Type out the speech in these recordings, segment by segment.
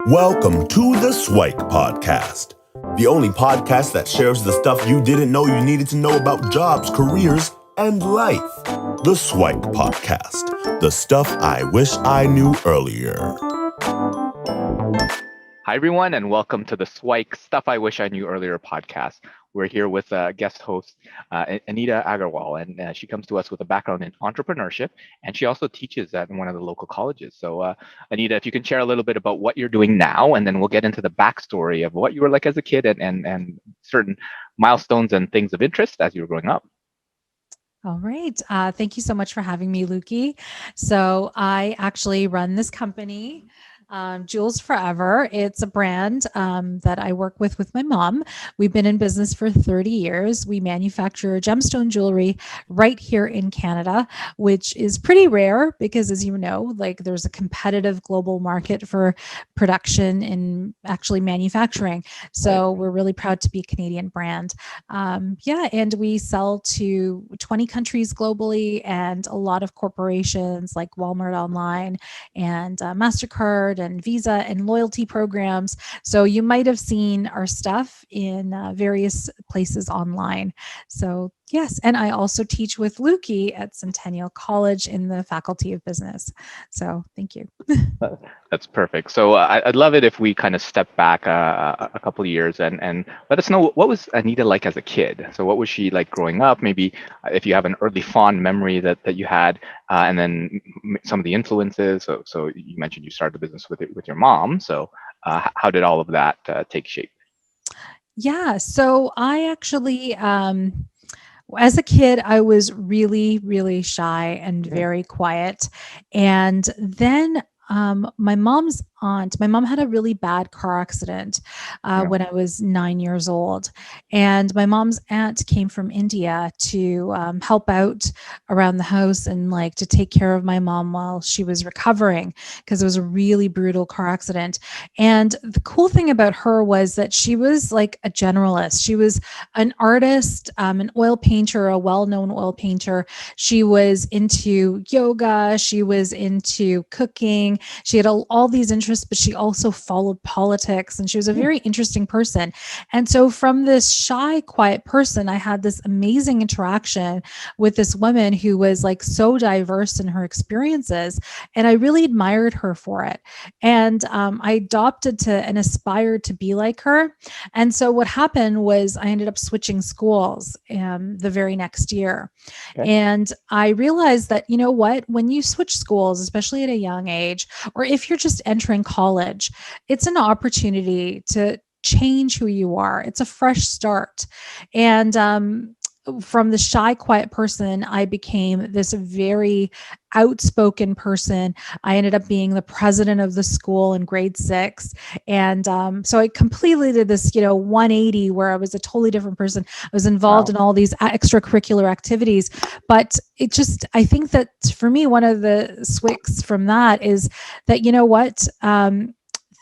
Welcome to the SIWIKE podcast, the only podcast that shares the stuff you didn't know you needed to know about jobs, careers, and life. The SIWIKE podcast, the stuff I wish I knew earlier. Hi, everyone, and welcome to the SIWIKE Stuff I Wish I Knew Earlier podcast. We're here with guest host Anita Agrawal, and she comes to us with a background in entrepreneurship, and she also teaches at one of the local colleges. So, Anita, if you can share a little bit about what you're doing now, and then we'll get into the backstory of what you were like as a kid and certain milestones and things of interest as you were growing up. All right. Thank you so much for having me, Luki. So I actually run this company, Jewels Forever. It's a brand that I work with my mom. We've been in business for 30 years. We manufacture gemstone jewelry right here in Canada, which is pretty rare because, as you know, like there's a competitive global market for production and actually manufacturing. So we're really proud to be a Canadian brand. And we sell to 20 countries globally and a lot of corporations like Walmart Online and MasterCard and Visa and loyalty programs. So you might have seen our stuff in various places online. So yes, and I also teach with Luki at Centennial College in the Faculty of Business. So thank you. That's perfect. So I'd love it if we kind of step back a couple of years and let us know what was Anita like as a kid. So what was she like growing up? Maybe if you have an early fond memory that you had, and then some of the influences. So you mentioned you started the business with your mom. So how did all of that take shape? Yeah. So I actually, as a kid, I was really, really shy and very quiet. And then my mom's aunt, my mom had a really bad car accident when I was 9 years old. And my mom's aunt came from India to help out around the house and like to take care of my mom while she was recovering because it was a really brutal car accident. And the cool thing about her was that she was like a generalist. She was an artist, an oil painter, a well-known oil painter. She was into yoga. She was into cooking. She had all these interests, but she also followed politics, and she was a very interesting person. And so from this shy, quiet person, I had this amazing interaction with this woman who was like so diverse in her experiences, and I really admired her for it. And I adopted to and aspired to be like her. And so what happened was I ended up switching schools the very next year. Okay. And I realized that, you know what, when you switch schools, especially at a young age, or if you're just entering college, it's an opportunity to change who you are. It's a fresh start. And from the shy, quiet person, I became this very outspoken person. I ended up being the president of the school in grade 6. And so I completely did this, 180 where I was a totally different person. I was involved in all these extracurricular activities. But I think that for me, one of the SIWIKEs from that is that, you know what,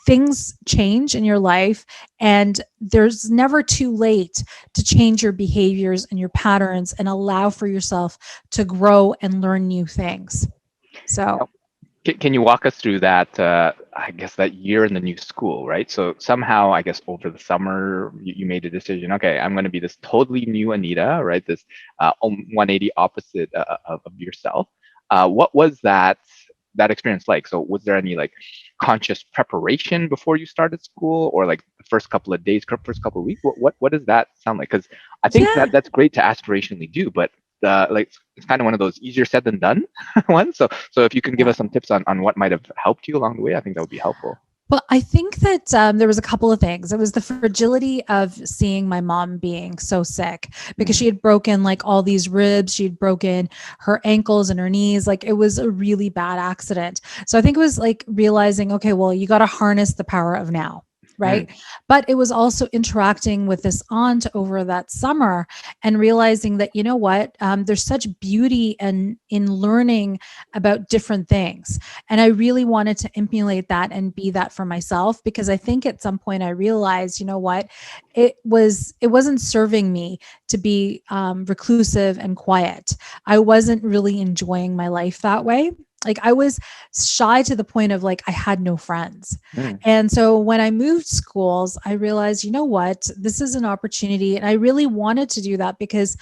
things change in your life, and there's never too late to change your behaviors and your patterns and allow for yourself to grow and learn new things. So can you walk us through that, I guess, that year in the new school, right? So somehow, I guess, over the summer, you made a decision, okay, I'm going to be this totally new Anita, right? This 180 opposite of yourself. What was that experience like? So was there any like conscious preparation before you started school, or like the first couple of days, first couple of weeks? What does that sound like? Because I think that's great to aspirationally do, but like it's kind of one of those easier said than done ones. So if you can give us some tips on what might have helped you along the way, I think that would be helpful. Well, I think that there was a couple of things. It was the fragility of seeing my mom being so sick because she had broken like all these ribs. She'd broken her ankles and her knees. Like it was a really bad accident. So I think it was like realizing, okay, well, you got to harness the power of now. Right. But it was also interacting with this aunt over that summer and realizing that, you know what, there's such beauty in learning about different things. And I really wanted to emulate that and be that for myself, because I think at some point I realized, you know what, it wasn't serving me to be reclusive and quiet. I wasn't really enjoying my life that way. like I was shy to the point of like I had no friends. Mm. And so when I moved schools, I realized, you know what, this is an opportunity. And I really wanted to do that because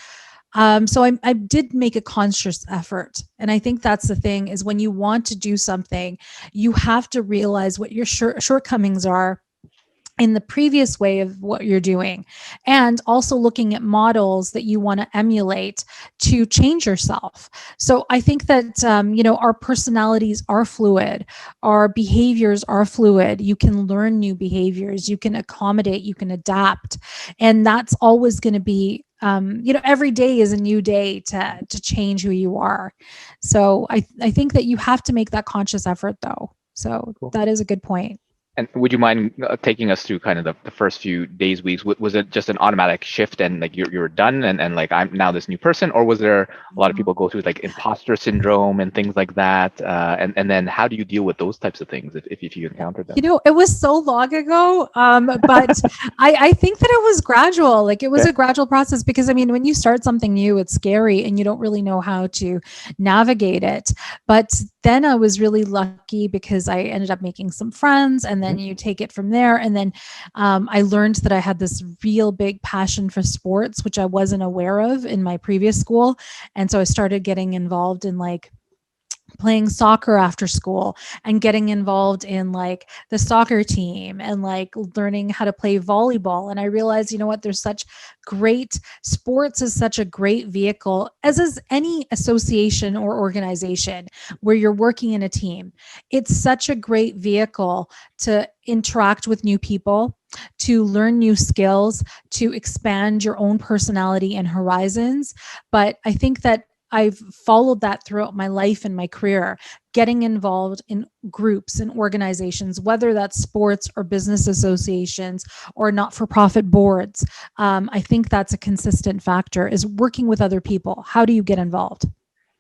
so I did make a conscious effort. And I think that's the thing is when you want to do something, you have to realize what your shortcomings are in the previous way of what you're doing, and also looking at models that you want to emulate to change yourself. So I think that our personalities are fluid, our behaviors are fluid. You can learn new behaviors, you can accommodate, you can adapt, and that's always going to be every day is a new day to change who you are. So I think that you have to make that conscious effort though. So Cool. that is a good point. And would you mind taking us through kind of the first few days, weeks? Was it just an automatic shift and like you're done and like I'm now this new person, or was there a lot of people go through like imposter syndrome and things like that? And then how do you deal with those types of things if you encounter them? It was so long ago, but I think that it was gradual. Like it was a gradual process because I mean, when you start something new, it's scary and you don't really know how to navigate it. But then I was really lucky because I ended up making some friends, and then you take it from there. And then I learned that I had this real big passion for sports, which I wasn't aware of in my previous school. And so I started getting involved in like playing soccer after school and getting involved in like the soccer team and like learning how to play volleyball. And I realized, you know what, there's such great sports is such a great vehicle, as is any association or organization where you're working in a team. It's such a great vehicle to interact with new people, to learn new skills, to expand your own personality and horizons. But I think that I've followed that throughout my life and my career, getting involved in groups and organizations, whether that's sports or business associations or not-for-profit boards. I think that's a consistent factor, is working with other people. How do you get involved?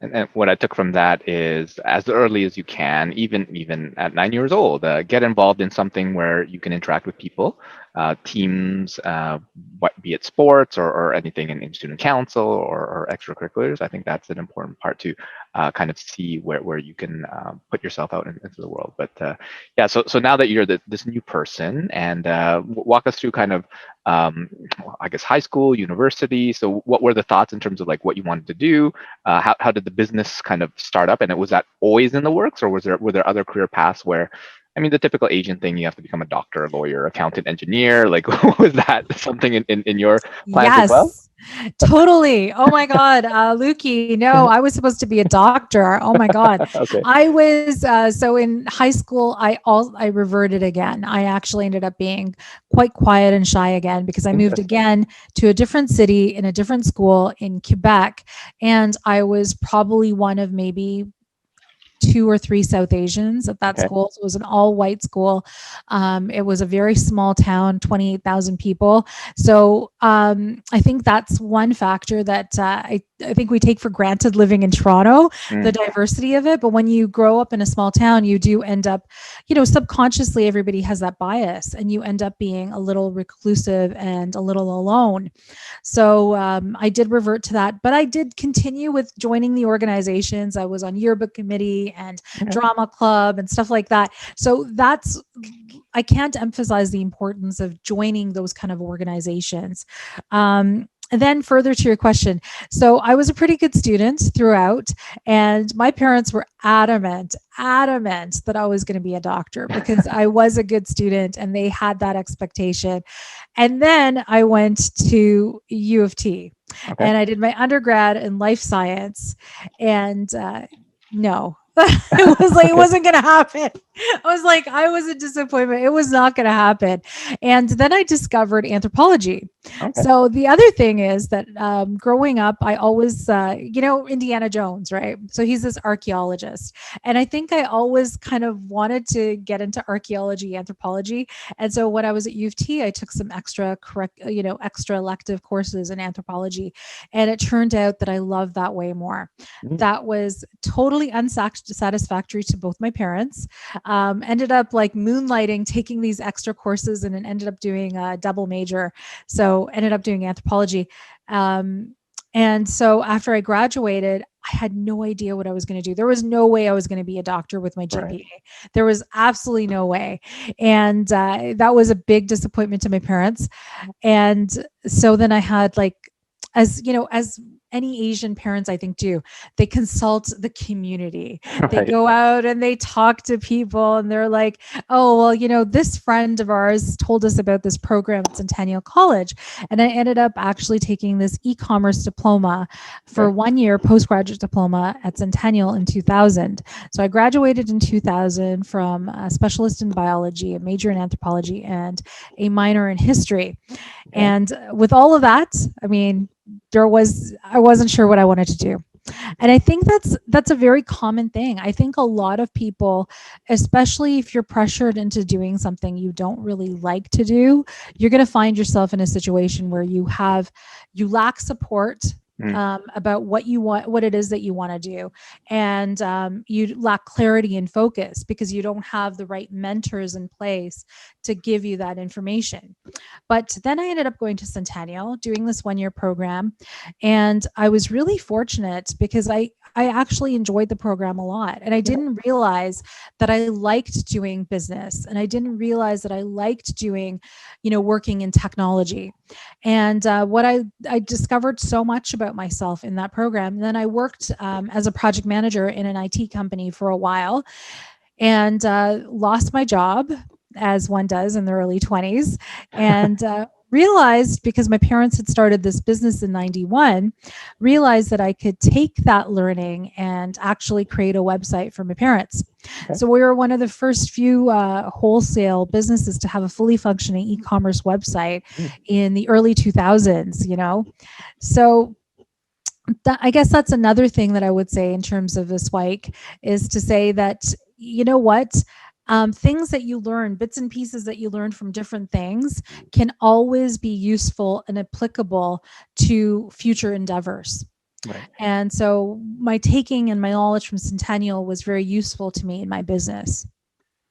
And what I took from that is, as early as you can, even at 9 years old, get involved in something where you can interact with people, teams, be it sports or anything in student council or extracurriculars. I think that's an important part to kind of see where you can put yourself out into the world. But yeah, so now that you're this new person, and walk us through kind of I guess high school, university. So what were the thoughts in terms of like what you wanted to do? How did the business kind of start up? And was that always in the works, or were there other career paths where, I mean, the typical Asian thing, you have to become a doctor, a lawyer, accountant, engineer. Like, was that something in your plans as well? Totally. Oh my God, Luki. No, I was supposed to be a doctor. Oh my God. Okay. I was, so in high school, I reverted again. I actually ended up being quite quiet and shy again because I moved again to a different city in a different school in Quebec. And I was probably one of maybe 2 or 3 South Asians at that school. So it was an all-white school. It was a very small town, 28,000 people. So I think that's one factor that I think we take for granted living in Toronto, the diversity of it. But when you grow up in a small town, you do end up, subconsciously everybody has that bias, and you end up being a little reclusive and a little alone. So I did revert to that, but I did continue with joining the organizations. I was on yearbook committee and drama club and stuff like that. So I can't emphasize the importance of joining those kind of organizations. And then further to your question, so I was a pretty good student throughout, and my parents were adamant that I was going to be a doctor because I was a good student and they had that expectation. And then I went to U of T and I did my undergrad in life science, and no. It wasn't going to happen. I was a disappointment. It was not going to happen. And then I discovered anthropology. So the other thing is that growing up, I always, Indiana Jones, right? So he's this archaeologist. And I think I always kind of wanted to get into archaeology, anthropology. And so when I was at U of T, I took some extra elective courses in anthropology. And it turned out that I loved that way more. That was totally unsatisfactory to both my parents. Ended up like moonlighting, taking these extra courses, and then ended up doing a double major. So ended up doing anthropology. And so after I graduated, I had no idea what I was going to do. There was no way I was going to be a doctor with my Right. GPA. There was absolutely no way. And that was a big disappointment to my parents. And so then I had like, as you know, as any Asian parents I think do, they consult the community. They Right. go out and they talk to people and they're like, oh, well, you know, this friend of ours told us about this program at Centennial College. And I ended up actually taking this e-commerce diploma for Okay. 1 year, postgraduate diploma at Centennial in 2000. So I graduated in 2000 from a specialist in biology, a major in anthropology, and a minor in history. And with all of that, I mean, I wasn't sure what I wanted to do. And I think that's a very common thing. I think a lot of people, especially if you're pressured into doing something you don't really like to do, you're going to find yourself in a situation where you lack support about what you want, what it is that you want to do. And you lack clarity and focus because you don't have the right mentors in place to give you that information. But then I ended up going to Centennial, doing this 1 year program. And I was really fortunate because I actually enjoyed the program a lot. And I didn't realize that I liked doing business. And I didn't realize that I liked doing, you know, working in technology. And what I discovered so much about myself in that program. And then I worked as a project manager in an IT company for a while and lost my job, as one does in the early 20s, and realized, because my parents had started this business in 91, realized that I could take that learning and actually create a website for my parents. Okay. So we were one of the first few wholesale businesses to have a fully functioning e-commerce website in the early 2000s, you know. So I guess that's another thing that I would say in terms of this SIWIKE is to say that, you know what, things that you learn, bits and pieces that you learn from different things can always be useful and applicable to future endeavors. Right. And so my taking and my knowledge from Centennial was very useful to me in my business.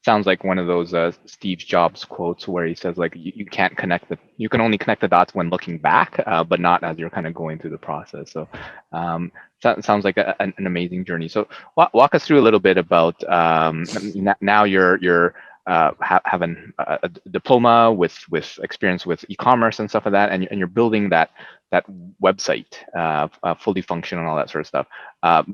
Sounds like one of those Steve Jobs quotes where he says like you can't you can only connect the dots when looking back, but not as you're kind of going through the process. So sounds like an amazing journey. So walk us through a little bit about now you're having a diploma with experience with e-commerce and stuff like that, and you're building that website fully functional and all that sort of stuff.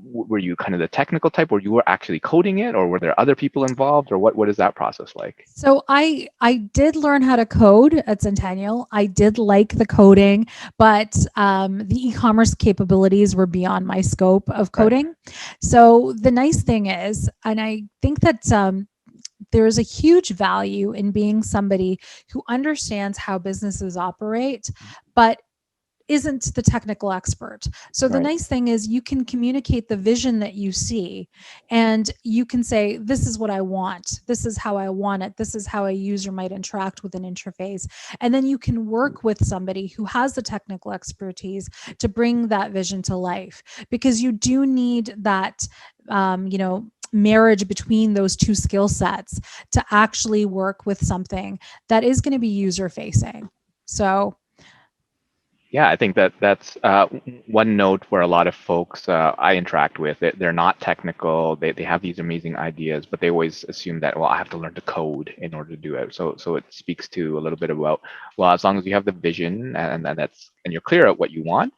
Were you kind of the technical type, or you were actually coding it, or were there other people involved, or what is that process like? So I did learn how to code at Centennial. I did like the coding, but the e-commerce capabilities were beyond my scope of coding. Right. So the nice thing is, and I think that there is a huge value in being somebody who understands how businesses operate, but isn't the technical expert. So the nice thing is you can communicate the vision that you see, and you can say, this is what I want. This is how I want it. This is how a user might interact with an interface. And then you can work with somebody who has the technical expertise to bring that vision to life, because you do need that, marriage between those two skill sets to actually work with something that is going to be user facing. So yeah, I think that's one note where a lot of folks I interact with, they're not technical. They have these amazing ideas, but they always assume that, well, I have to learn to code in order to do it. So it speaks to a little bit about, well, as long as you have the vision and you're clear at what you want,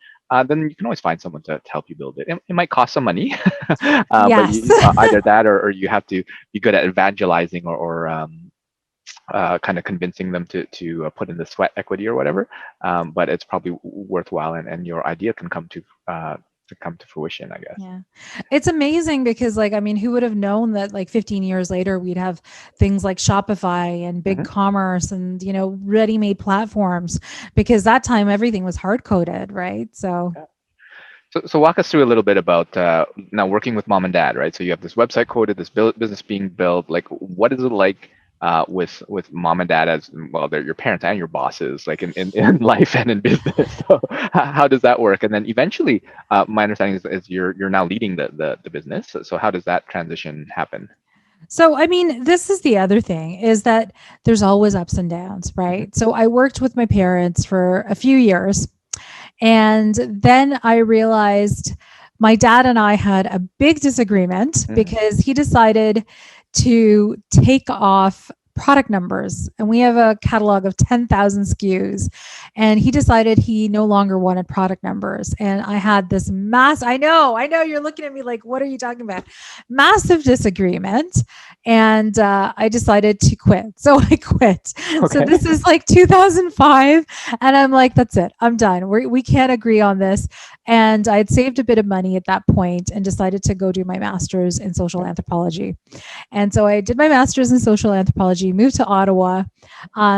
then you can always find someone to help you build it. It might cost some money, yes. but either that or you have to be good at evangelizing or kind of convincing them to put in the sweat equity or whatever, but it's probably worthwhile, and your idea can come to fruition, I guess. Yeah, it's amazing because, who would have known that 15 years later we'd have things like Shopify and BigCommerce and ready-made platforms, because that time everything was hard coded, right? So. Yeah. So walk us through a little bit about now working with mom and dad, right? So you have this website coded, this business being built. Like, what is it like with mom and dad as well? They're your parents and your bosses, like in life and in business. So how does that work? And then eventually, my understanding is you're now leading the business. So how does that transition happen? So, this is the other thing, is that there's always ups and downs, right? So I worked with my parents for a few years. And then I realized my dad and I had a big disagreement because he decided to take off product numbers, and we have a catalog of 10,000 SKUs, and he decided he no longer wanted product numbers. And I had this I know you're looking at me like, what are you talking about? Massive disagreement. And I decided to quit. So I quit. Okay. So this is like 2005. And I'm like, that's it. I'm done. We can't agree on this. And I had saved a bit of money at that point and decided to go do my master's in social anthropology. And so I did my master's in social anthropology, moved to Ottawa,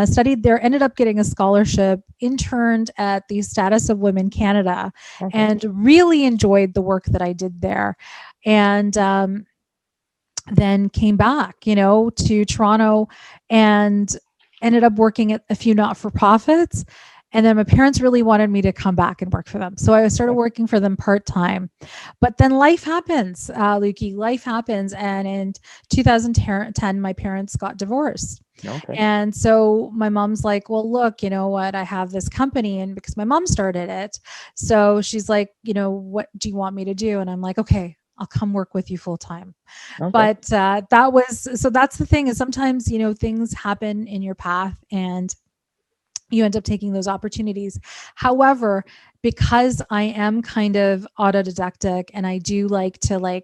studied there, ended up getting a scholarship, interned at the Status of Women Canada, and really enjoyed the work that I did there. And then came back, to Toronto and ended up working at a few not-for-profits. And then my parents really wanted me to come back and work for them. So I started working for them part-time. But then life happens, Luki, life happens. And in 2010, my parents got divorced. Okay. And so my mom's like, well, look, you know what? I have this company, and because my mom started it. So she's like, what do you want me to do? And I'm like, okay, I'll come work with you full time. Okay. But that's the thing, is sometimes, things happen in your path and you end up taking those opportunities. However, because I am kind of autodidactic and I do like to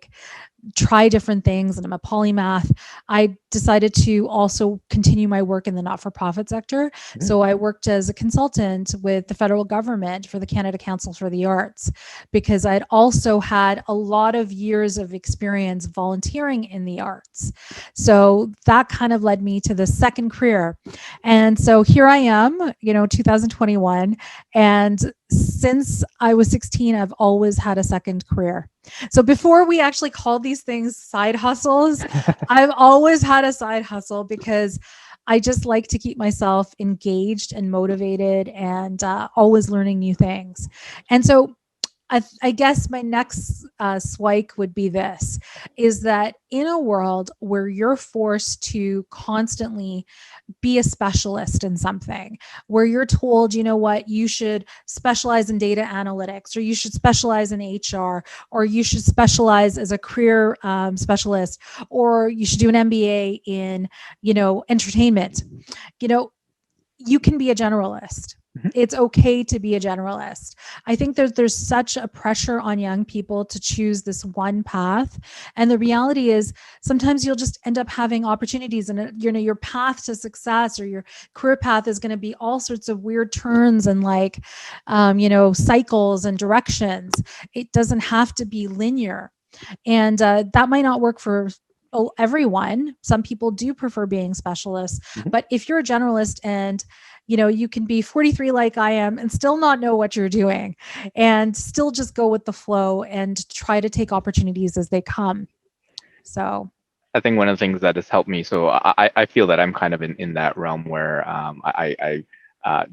try different things, and I'm a polymath, I decided to also continue my work in the not-for-profit sector. So I worked as a consultant with the federal government for the Canada Council for the Arts, because I'd also had a lot of years of experience volunteering in the arts. So that kind of led me to the second career. And so here I am, 2021. And since I was 16, I've always had a second career. So before we actually called these things side hustles, I've always had a side hustle because I just like to keep myself engaged and motivated and always learning new things. And so I guess my next SIWIKE would be this, is that in a world where you're forced to constantly be a specialist in something, where you're told, you should specialize in data analytics, or you should specialize in HR, or you should specialize as a career specialist, or you should do an MBA in, entertainment, you can be a generalist. It's okay to be a generalist. I think there's such a pressure on young people to choose this one path. And the reality is sometimes you'll just end up having opportunities, and your path to success or your career path is going to be all sorts of weird turns and cycles and directions. It doesn't have to be linear. And that might not work for everyone. Some people do prefer being specialists, but if you're a generalist and you can be 43 like I am and still not know what you're doing, and still just go with the flow and try to take opportunities as they come. So I think one of the things that has helped me, so I feel that I'm kind of in that realm where I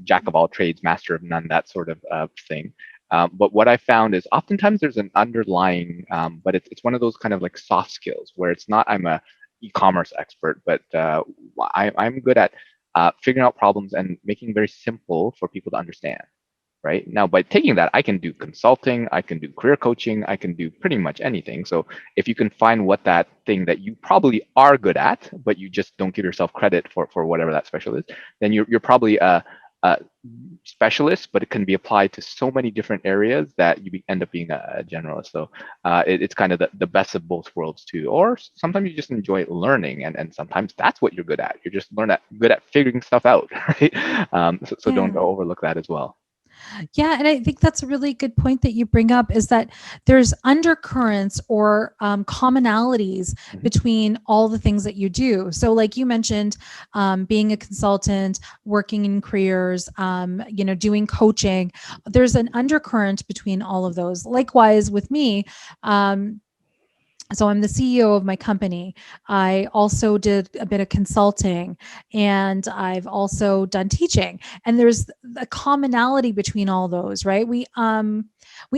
jack of all trades, master of none, that sort of thing. But what I found is oftentimes there's an underlying, but it's one of those kind of like soft skills where it's not I'm a e-commerce expert, but I'm good at figuring out problems and making it very simple for people to understand. Right now, by taking that, I can do consulting, I can do career coaching, I can do pretty much anything. So if you can find what that thing that you probably are good at, but you just don't give yourself credit for whatever that special is, then you're probably a specialist, but it can be applied to so many different areas that you end up being a generalist. So it's kind of the best of both worlds too. Or sometimes you just enjoy learning, and sometimes that's what you're good at. You're just good at figuring stuff out, right? So don't overlook that as well. Yeah. And I think that's a really good point that you bring up, is that there's undercurrents or commonalities between all the things that you do. So like you mentioned, being a consultant, working in careers, doing coaching, there's an undercurrent between all of those. Likewise with me, so I'm the CEO of my company. I also did a bit of consulting, and I've also done teaching. And there's a commonality between all those, right? We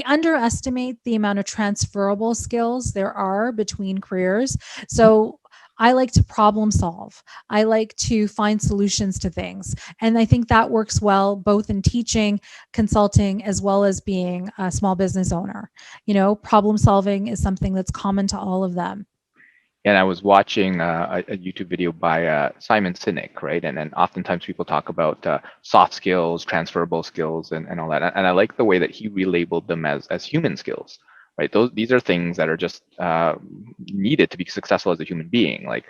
underestimate the amount of transferable skills there are between careers. So I like to problem solve. I like to find solutions to things. And I think that works well both in teaching, consulting, as well as being a small business owner. Problem solving is something that's common to all of them. And I was watching a YouTube video by Simon Sinek, right? And then oftentimes people talk about soft skills, transferable skills, and all that. And I like the way that he relabeled them as human skills, right? These are things that are just needed to be successful as a human being, like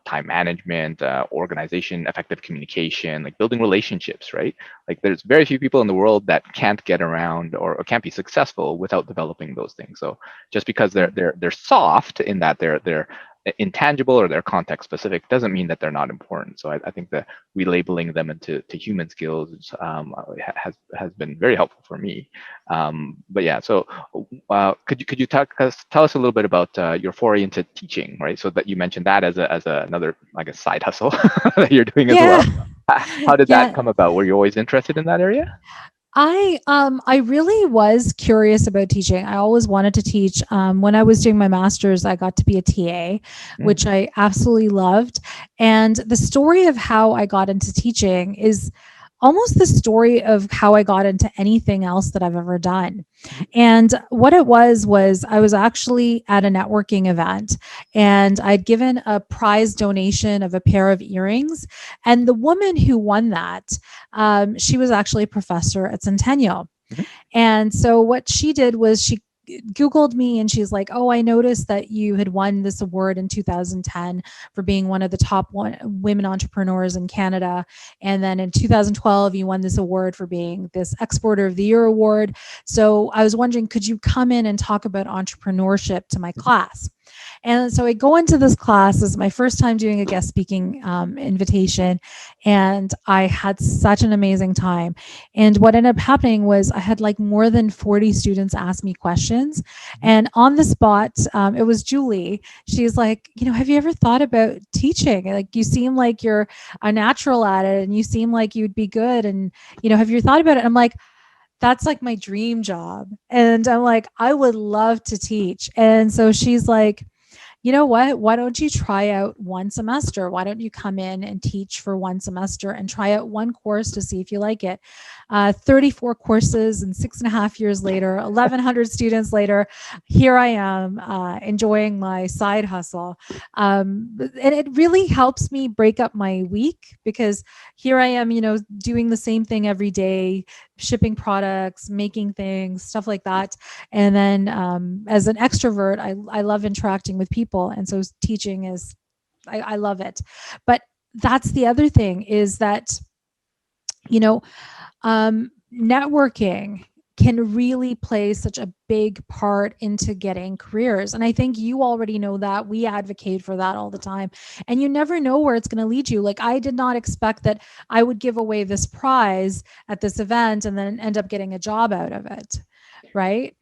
time management, organization, effective communication, like building relationships, right? Like there's very few people in the world that can't get around or can't be successful without developing those things. So just because they're soft in that they're intangible or they're context specific doesn't mean that they're not important. So I think that relabeling them into human skills has been very helpful for me. But yeah, so could you tell us a little bit about your foray into teaching, right? So that you mentioned that as another, I guess, side hustle that you're doing as well. How did that come about? Were you always interested in that area? I really was curious about teaching. I always wanted to teach. When I was doing my master's, I got to be a TA, which I absolutely loved. And the story of how I got into teaching is almost the story of how I got into anything else that I've ever done. And what it was I was actually at a networking event and I'd given a prize donation of a pair of earrings. And the woman who won that, she was actually a professor at Centennial. And so what she did was she Googled me and she's like, oh, I noticed that you had won this award in 2010 for being one of the top women entrepreneurs in Canada. And then in 2012, you won this award for being this Exporter of the Year award. So I was wondering, could you come in and talk about entrepreneurship to my class? And so I go into this class. This is my first time doing a guest speaking invitation. And I had such an amazing time. And what ended up happening was I had like more than 40 students ask me questions. And on the spot, it was Julie. She's like, have you ever thought about teaching? Like, you seem like you're a natural at it and you seem like you'd be good. And, have you thought about it? I'm like, that's like my dream job. And I'm like, I would love to teach. And so she's like, you know what? Why don't you try out one semester? Why don't you come in and teach for one semester and try out one course to see if you like it? 34 courses and 6.5 years later, 1,100 students later, here I am enjoying my side hustle. And it really helps me break up my week because here I am, doing the same thing every day, shipping products, making things, stuff like that. And then as an extrovert, I love interacting with people. And so teaching is, I love it. But that's the other thing is that, networking can really play such a big part into getting careers. And I think you already know that. We advocate for that all the time. And you never know where it's going to lead you. Like, I did not expect that I would give away this prize at this event and then end up getting a job out of it. Right?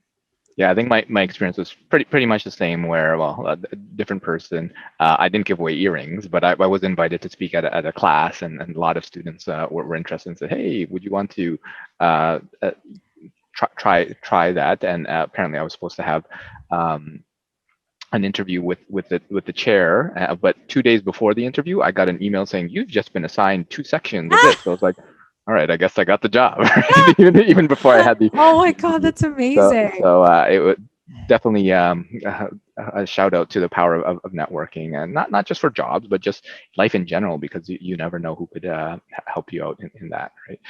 Yeah, I think my experience was pretty much the same. Where, a different person. I didn't give away earrings, but I was invited to speak at a class, and a lot of students were interested and said, "Hey, would you want to try that?" And apparently, I was supposed to have an interview with the chair, but 2 days before the interview, I got an email saying, "You've just been assigned 2 sections of this." So I was like, all right, I guess I got the job, even before I had the. Oh my God, that's amazing. So it would definitely a shout out to the power of networking, and not just for jobs, but just life in general, because you never know who could help you out in that, right?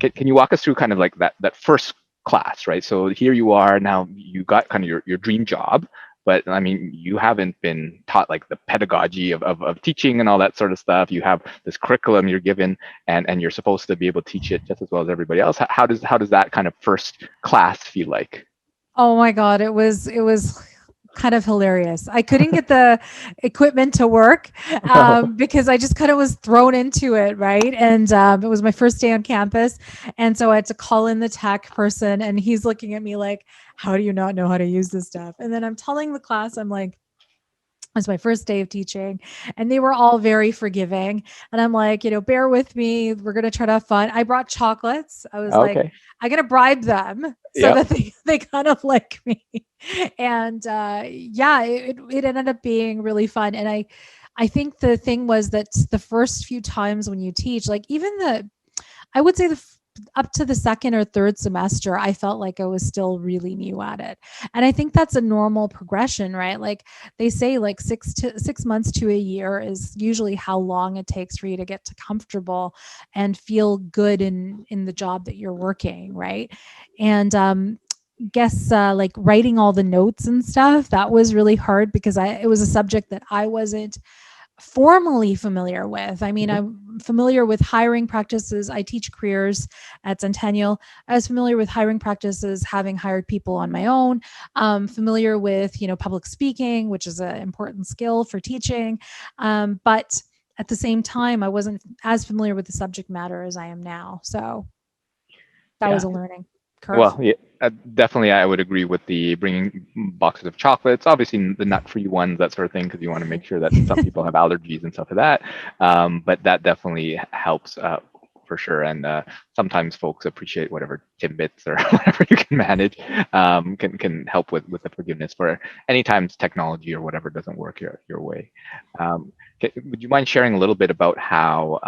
Can you walk us through kind of like that first class, right? So here you are now, you got kind of your dream job. But I mean, you haven't been taught like the pedagogy of teaching and all that sort of stuff. You have this curriculum you're given, and you're supposed to be able to teach it just as well as everybody else. How does that kind of first class feel like? Oh my God, it was kind of hilarious. I couldn't get the equipment to work because I just kind of was thrown into it, right? And it was my first day on campus, and so I had to call in the tech person, and he's looking at me like, how do you not know how to use this stuff? And then I'm telling the class, I'm like, it's my first day of teaching, and they were all very forgiving. And I'm like, bear with me. We're going to try to have fun. I brought chocolates. I was like, I got to bribe them so that they kind of like me. And yeah, it ended up being really fun. And I think the thing was that the first few times when you teach, like even I would say up to the second or third semester, I felt like I was still really new at it. And I think that's a normal progression, right? Like they say like 6 months to a year is usually how long it takes for you to get to comfortable and feel good in the job that you're working, right? And guess like writing all the notes and stuff, that was really hard because it was a subject that I wasn't formally familiar with. I mean, Mhm. I'm familiar with hiring practices. I teach careers at Centennial. I was familiar with hiring practices, having hired people on my own. Familiar with, public speaking, which is an important skill for teaching. But at the same time, I wasn't as familiar with the subject matter as I am now. So that was Yeah. a learning curve. Well, yeah, definitely, I would agree with the bringing boxes of chocolates. Obviously, the nut-free ones, that sort of thing, because you want to make sure that some people have allergies and stuff like that. But that definitely helps for sure. And sometimes folks appreciate whatever tidbits or whatever you can manage can help with the forgiveness for any times technology or whatever doesn't work your way. Would you mind sharing a little bit about how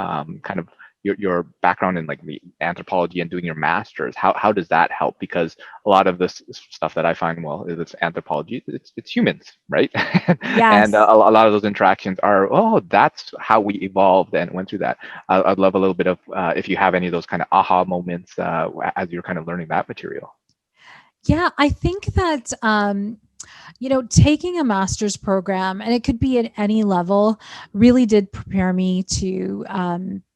kind of your background in like the anthropology and doing your master's, how does that help? Because a lot of this stuff that I find, well, it's anthropology, it's humans, right? And Yes. a lot of those interactions are, oh, that's how we evolved and went through that. I'd love a little bit of if you have any of those kind of aha moments as you're kind of learning that material. Yeah, I think that taking a master's program, and it could be at any level, really did prepare me to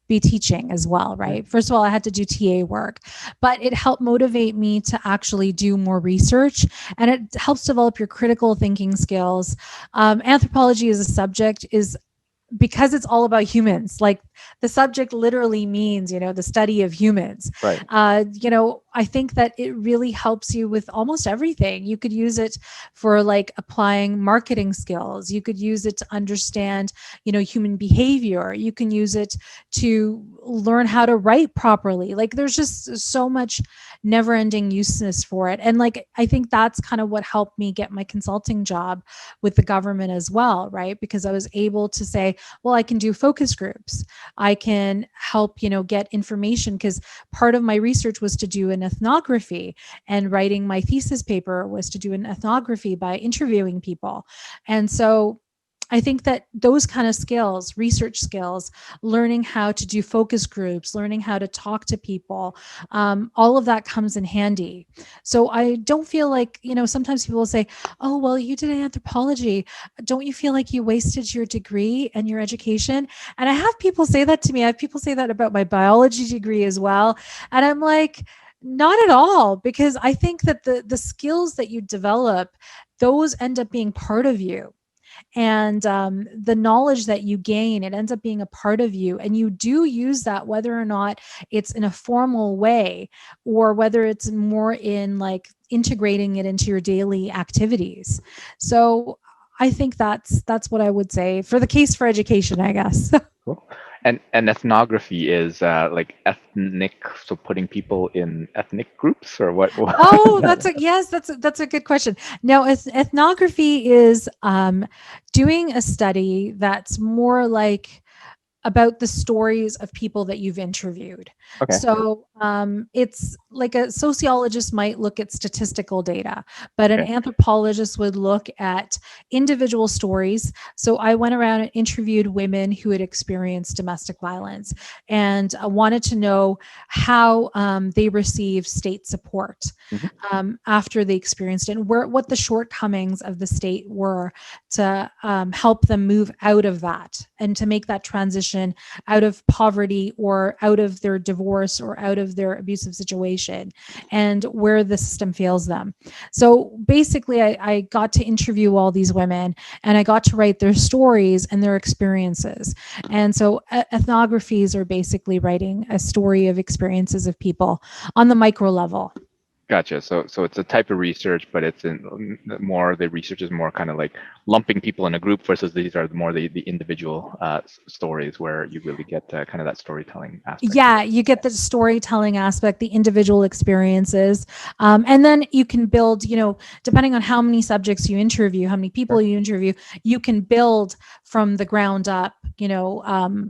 be teaching as well, Yeah. right? First of all, I had to do TA work, but it helped motivate me to actually do more research, and it helps develop your critical thinking skills. Anthropology as a subject is because it's all about humans. Like the subject literally means, the study of humans. Right. I think that it really helps you with almost everything. You could use it for like applying marketing skills. You could use it to understand, human behavior. You can use it to learn how to write properly. Like there's just so much never ending useness for it. And like, I think that's kind of what helped me get my consulting job with the government as well, right? Because I was able to say, well, I can do focus groups. I can help, get information, because part of my research was to do an ethnography, and writing my thesis paper was to do an ethnography by interviewing people. And so I think that those kind of skills, research skills, learning how to do focus groups, learning how to talk to people, all of that comes in handy. So I don't feel like, sometimes people will say, oh, well, you did anthropology. Don't you feel like you wasted your degree and your education? And I have people say that to me. I have people say that about my biology degree as well. And I'm like, not at all, because I think that the skills that you develop, those end up being part of you. And the knowledge that you gain, it ends up being a part of you, and you do use that, whether or not it's in a formal way or whether it's more in like integrating it into your daily activities. So I think that's what I would say for the case for education, I guess. Cool. And ethnography is like ethnic, so putting people in ethnic groups or what? Oh, that's a good question. Now, ethnography is doing a study that's more like about the stories of people that you've interviewed. Okay. So it's like a sociologist might look at statistical data, but an Okay. anthropologist would look at individual stories. So I went around and interviewed women who had experienced domestic violence, and wanted to know how they received state support Mhm. after they experienced it, and what the shortcomings of the state were to help them move out of that and to make that transition out of poverty or out of their divorce or out of their abusive situation, and where the system fails them. So basically, I got to interview all these women, and I got to write their stories and their experiences. And so ethnographies are basically writing a story of experiences of people on the micro level. Gotcha. So it's a type of research, but it's the research is more kind of like lumping people in a group versus these are more the individual stories where you really get kind of that storytelling aspect to Yeah, it. you get the storytelling aspect, the individual experiences, and then you can build, depending on how many subjects you interview, how many people Sure. you interview, you can build from the ground up,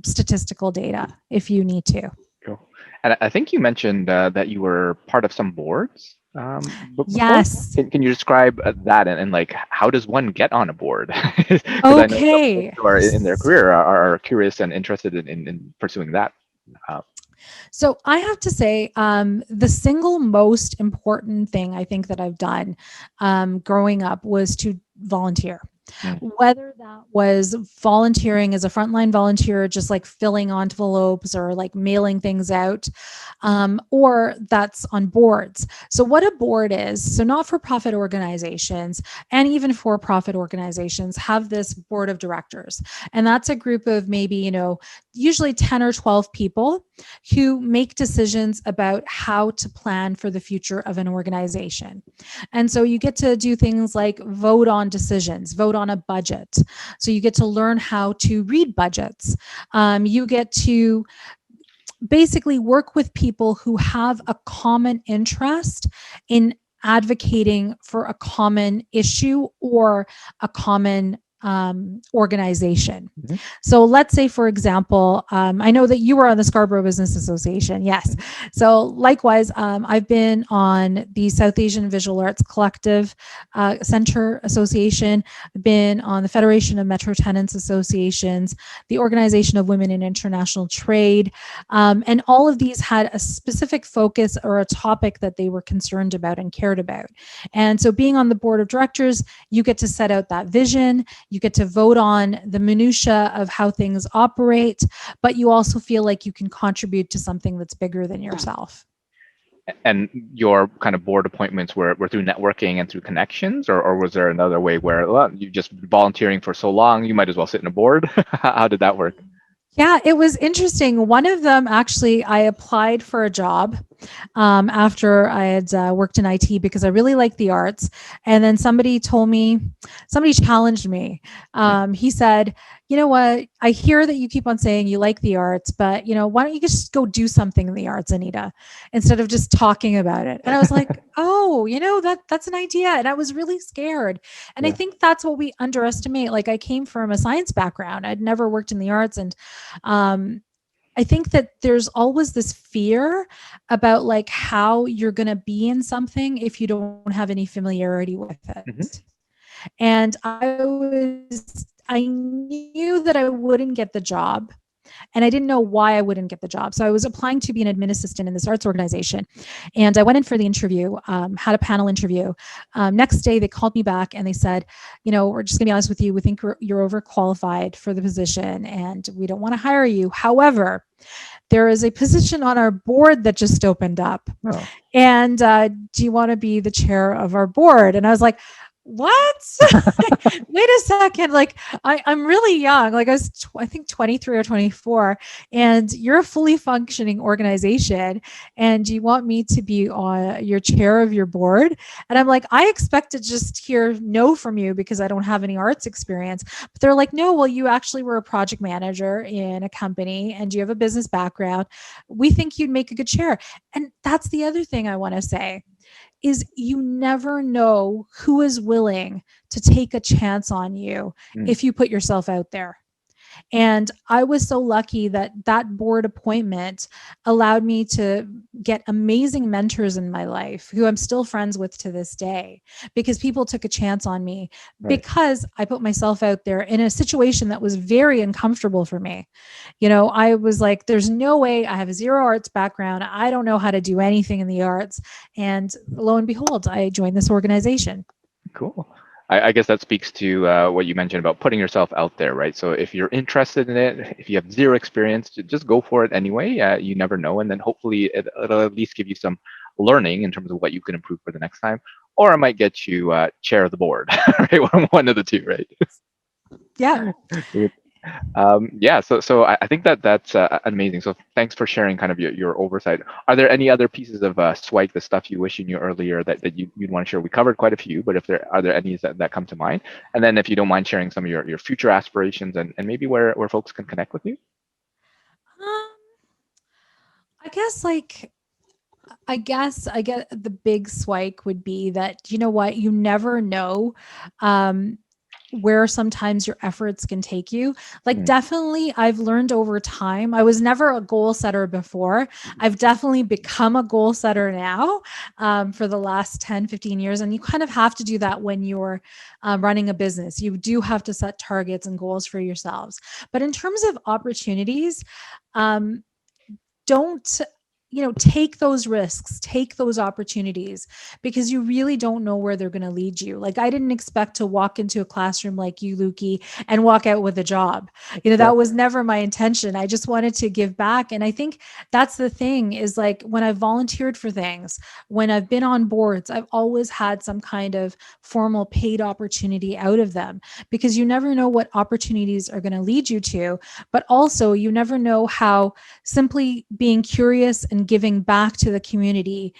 statistical data if you need to. Cool. And I think you mentioned that you were part of some boards before. Yes. Can you describe that and like how does one get on a board? Because I know some folks Okay. who are in their career are curious and interested in pursuing that. Uh, So I have to say, the single most important thing I think that I've done growing up was to volunteer. mm, Whether that was volunteering as a frontline volunteer, just like filling envelopes or like mailing things out, or that's on boards. So, what a board is, so not for profit organizations and even for profit organizations have this board of directors. And that's a group of maybe, usually 10 or 12 people who make decisions about how to plan for the future of an organization. And so you get to do things like vote on decisions, vote on a budget. So you get to learn how to read budgets. You get to basically work with people who have a common interest in advocating for a common issue or a common organization. mhm, So let's say, for example, I know that you were on the Scarborough Business Association. Yes. So likewise, I've been on the South Asian Visual Arts Collective Center Association, been on the Federation of Metro Tenants Associations, the Organization of Women in International Trade, and all of these had a specific focus or a topic that they were concerned about and cared about. And so being on the board of directors, you get to set out that vision, you get to vote on the minutia of how things operate, but you also feel like you can contribute to something that's bigger than yourself. And your kind of board appointments were through networking and through connections, or was there another way where you just volunteering for so long, you might as well sit in a board? How did that work? Yeah, it was interesting. One of them, actually, I applied for a job after I had worked in IT because I really liked the arts. And then somebody challenged me. He said, you know what? I hear that you keep on saying you like the arts, but why don't you just go do something in the arts, Anita, instead of just talking about it? And I was like, oh, that's an idea. And I was really scared. And I think that's what we underestimate. Like, I came from a science background. I'd never worked in the arts. And I think that there's always this fear about like how you're going to be in something if you don't have any familiarity with it. Mhm. And I knew that I wouldn't get the job. And I didn't know why I wouldn't get the job. So I was applying to be an admin assistant in this arts organization. And I went in for the interview, had a panel interview. Next day, they called me back and they said, we're just going to be honest with you. We think you're overqualified for the position and we don't want to hire you. However, there is a position on our board that just opened up. Oh. And do you want to be the chair of our board? And I was like, what? Wait a second. Like, I'm really young. Like, I think 23 or 24, and you're a fully functioning organization, and you want me to be on your chair of your board? And I'm like, I expect to just hear no from you because I don't have any arts experience. But they're like, no, well, you actually were a project manager in a company and you have a business background. We think you'd make a good chair. And that's the other thing I want to say. Is you never know who is willing to take a chance on you if you put yourself out there. And I was so lucky that that board appointment allowed me to get amazing mentors in my life who I'm still friends with to this day, because people took a chance on me because I put myself out there in a situation that was very uncomfortable for me. I was like, there's no way. I have a zero arts background. I don't know how to do anything in the arts. And lo and behold, I joined this organization. Cool. I guess that speaks to what you mentioned about putting yourself out there, right? So if you're interested in it, if you have zero experience, just go for it anyway. You never know. And then hopefully it'll at least give you some learning in terms of what you can improve for the next time. Or it might get you chair of the board, right? One of the two, right? Yeah. Yeah, so I think that's amazing. So thanks for sharing kind of your oversight. Are there any other pieces of SWIKE, the stuff you wish you knew earlier that you'd want to share? We covered quite a few, but if there are there any that come to mind? And then if you don't mind sharing some of your future aspirations and maybe where folks can connect with you? Um, I guess like I get the big swike would be that, you know what, you never know um where sometimes your efforts can take you. Like, Mm, definitely, I've learned over time. I was never a goal setter before. I've definitely become a goal setter now for the last 10, 15 years. And you kind of have to do that when you're running a business. You do have to set targets and goals for yourselves. But in terms of opportunities, um, don't take those risks, take those opportunities, because you really don't know where they're going to lead you. Like, I didn't expect to walk into a classroom like you, Luki, and walk out with a job. sure. That was never my intention. I just wanted to give back. And I think that's the thing, is like, when I've volunteered for things, when I've been on boards, I've always had some kind of formal paid opportunity out of them, because you never know what opportunities are going to lead you to. But also, you never know how simply being curious and giving back to the community,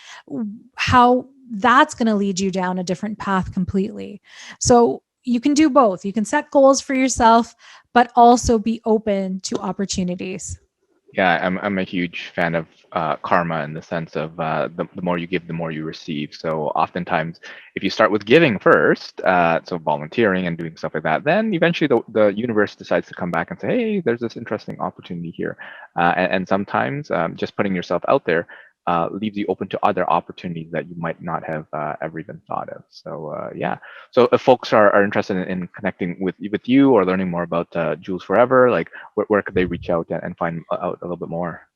how that's going to lead you down a different path completely. So you can do both. You can set goals for yourself, but also be open to opportunities. Yeah, I'm a huge fan of karma in the sense of the more you give, the more you receive. So oftentimes, if you start with giving first, so volunteering and doing stuff like that, then eventually the universe decides to come back and say, hey, there's this interesting opportunity here. And sometimes just putting yourself out there leaves you open to other opportunities that you might not have ever even thought of. So yeah. So if folks are interested in connecting with you or learning more about Jules Forever, like where could they reach out and find out a little bit more?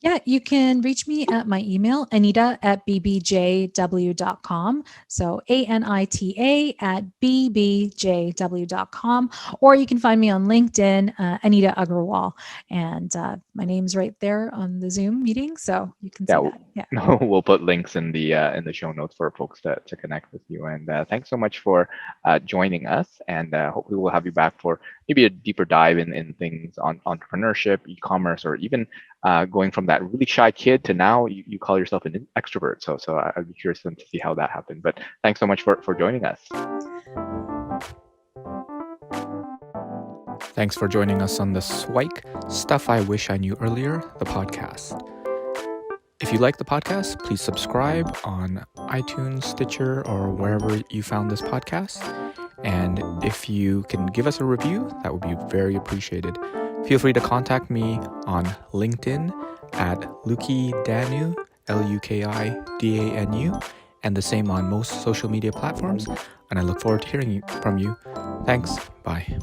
Yeah, you can reach me at my email, anita@bbjw.com. So ANITA@bbjw.com. Or you can find me on LinkedIn, Anita Agrawal. And my name's right there on the Zoom meeting. So you can Yeah, see that. Yeah. we'll put links in the show notes for folks to connect with you. And thanks so much for joining us. And hopefully we'll have you back for maybe a deeper dive in things on entrepreneurship, e-commerce, or even going from that really shy kid to now you call yourself an extrovert. So I'd be curious to see how that happened. But thanks so much for joining us. Thanks for joining us on the SWIKE, Stuff I Wish I Knew Earlier, the podcast. If you like the podcast, please subscribe on iTunes, Stitcher, or wherever you found this podcast. And if you can give us a review, that would be very appreciated. Feel free to contact me on LinkedIn at Luki Danu, LUKIDANU, and the same on most social media platforms. And I look forward to hearing from you. Thanks. Bye.